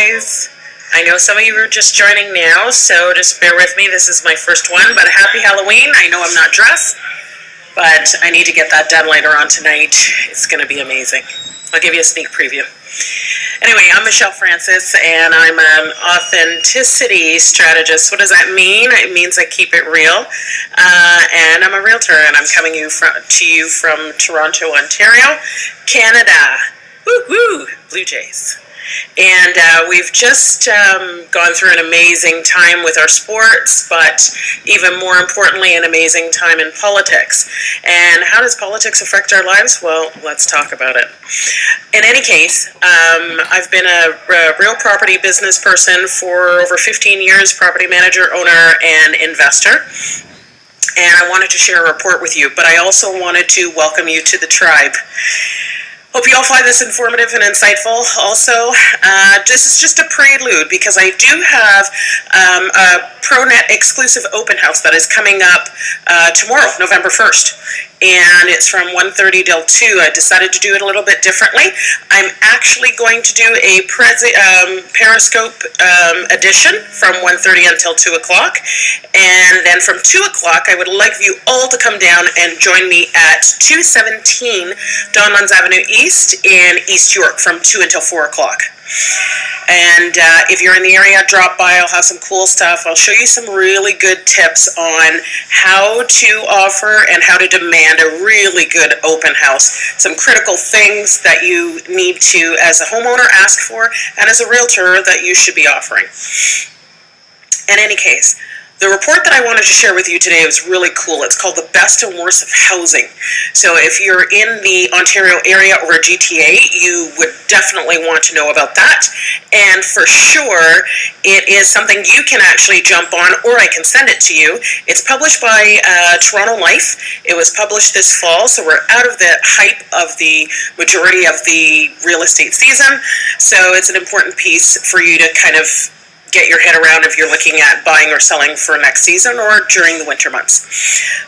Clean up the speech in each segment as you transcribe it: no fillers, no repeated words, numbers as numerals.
guys. I know some of you are just joining now, so just bear with me. This is my first one, but happy Halloween. I know I'm not dressed, but I need to get that done later on tonight. It's going to be amazing. I'll give you a sneak preview. Anyway, I'm Michelle Francis, and I'm an authenticity strategist. What does that mean? It means I keep it real, and I'm a realtor, and I'm coming to you from Toronto, Ontario, Canada. Woo-hoo! Blue Jays. And we've just gone through an amazing time with our sports, but even more importantly, an amazing time in politics. And how does politics affect our lives? Well, let's talk about it. In any case, I've been a real property business person for over 15 years, property manager, owner, and investor. And I wanted to share a report with you, but I also wanted to welcome you to the tribe. Hope you all find this informative and insightful. Also, this is just a prelude because I do have a ProNet exclusive open house that is coming up tomorrow, November 1st. And it's from 1:30 till 2. I decided to do it a little bit differently. I'm actually going to do a Periscope edition from 1:30 until 2 o'clock. And then from 2 o'clock, I would like you all to come down and join me at 217 Donlands Avenue East in East York from 2 until 4 o'clock. And if you're in the area, drop by. I'll have some cool stuff. I'll show you some really good tips on how to offer and how to demand a really good open house. Some critical things that you need to, as a homeowner, ask for, and as a realtor, that you should be offering. In any case, the report that I wanted to share with you today was really cool. It's called The Best and Worst of Housing. So if you're in the Ontario area or GTA, you would definitely want to know about that. And for sure, it is something you can actually jump on, or I can send it to you. It's published by Toronto Life. It was published this fall, so we're out of the hype of the majority of the real estate season. So it's an important piece for you to kind of get your head around if you're looking at buying or selling for next season or during the winter months.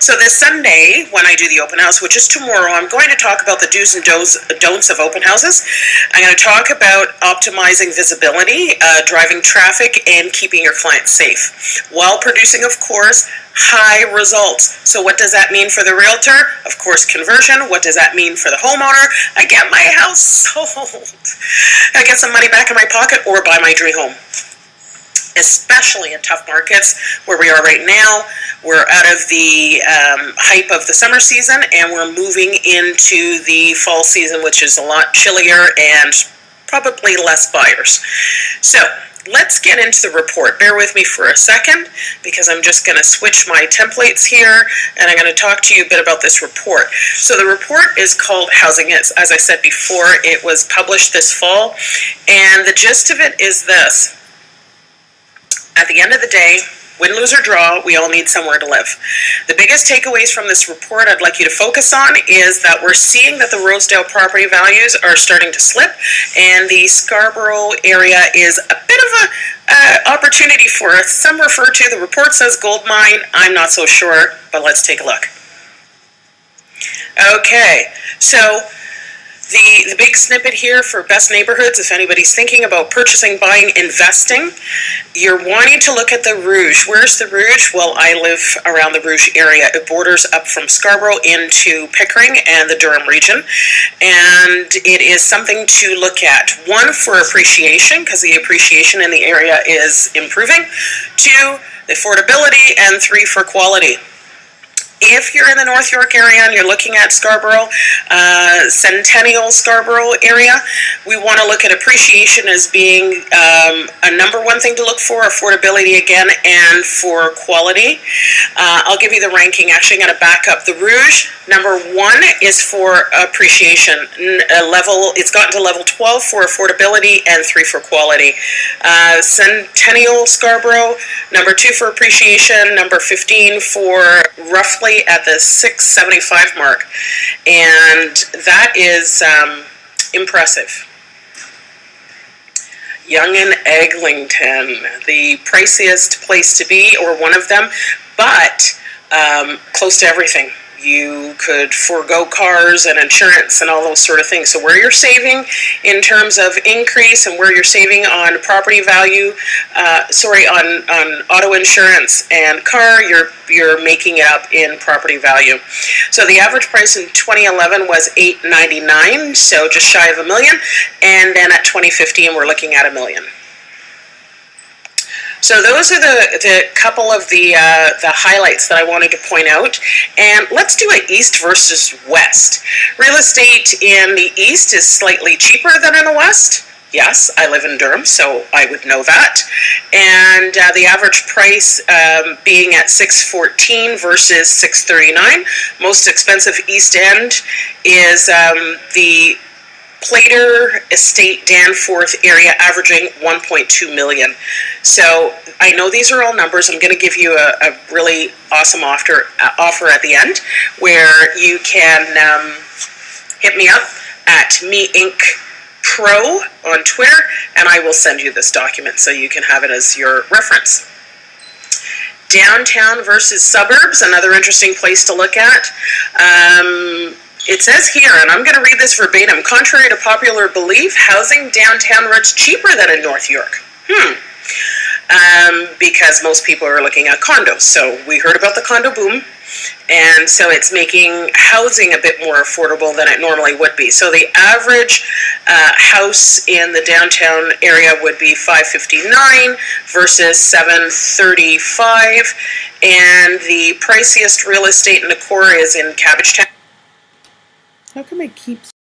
So this Sunday, when I do the open house, which is tomorrow, I'm going to talk about the do's and don'ts of open houses. I'm going to talk about optimizing visibility, driving traffic, and keeping your clients safe, while producing, of course, high results. So what does that mean for the realtor? Of course, conversion. What does that mean for the homeowner? I get my house sold. I get some money back in my pocket or buy my dream home. Especially in tough markets where we are right now. We're out of the hype of the summer season and we're moving into the fall season, which is a lot chillier and probably less buyers. So let's get into the report. Bear with me for a second because I'm just going to switch my templates here and I'm going to talk to you a bit about this report. So the report is called Housing. As I said before, it was published this fall, and the gist of it is this. At the end of the day, win, lose, or draw, we all need somewhere to live. The biggest takeaways from this report I'd like you to focus on is that we're seeing that the Rosedale property values are starting to slip, and the Scarborough area is a bit of an opportunity for us. Some refer to, the report says gold mine. I'm not so sure, but let's take a look. Okay, so the big snippet here for best neighborhoods, if anybody's thinking about purchasing, buying, investing, you're wanting to look at the Rouge. Where's the Rouge? Well, I live around the Rouge area. It borders up from Scarborough into Pickering and the Durham region. And it is something to look at. 1, for appreciation, because the appreciation in the area is improving. 2, the affordability. And 3, for quality. If you're in the North York area and you're looking at Scarborough, Centennial Scarborough area, we want to look at appreciation as being a number one thing to look for, affordability again, and for quality. I'll give you the ranking. Actually, I'm going to back up. The Rouge, number 1 is for appreciation. It's gotten to level 12 for affordability and 3 for quality. Centennial Scarborough, number 2 for appreciation, number 15 for roughly at the 675 mark, and that is impressive. Yonge and Eglinton, the priciest place to be, or one of them, but close to everything. You could forego cars and insurance and all those sort of things. So where you're saving in terms of increase and where you're saving on property value, on auto insurance and car, you're making it up in property value. So the average price in 2011 was $899, so just shy of $1 million, and then at 2015 we're looking at $1 million. So those are the couple of the highlights that I wanted to point out. And let's do an east versus west. Real estate in the east is slightly cheaper than in the west. Yes, I live in Durham, so I would know that. And the average price being at $614 versus $639. Most expensive east end is the Plater Estate Danforth area, averaging $1.2 million. So I know these are all numbers. I'm going to give you a really awesome offer at the end, where you can hit me up at MeInkPro on Twitter, and I will send you this document so you can have it as your reference. Downtown versus suburbs, another interesting place to look at. It says here, and I'm going to read this verbatim, contrary to popular belief, housing downtown rents cheaper than in North York. Because most people are looking at condos. So we heard about the condo boom, and so it's making housing a bit more affordable than it normally would be. So the average house in the downtown area would be $559 versus $735, and the priciest real estate in the core is in Cabbagetown. How come it keeps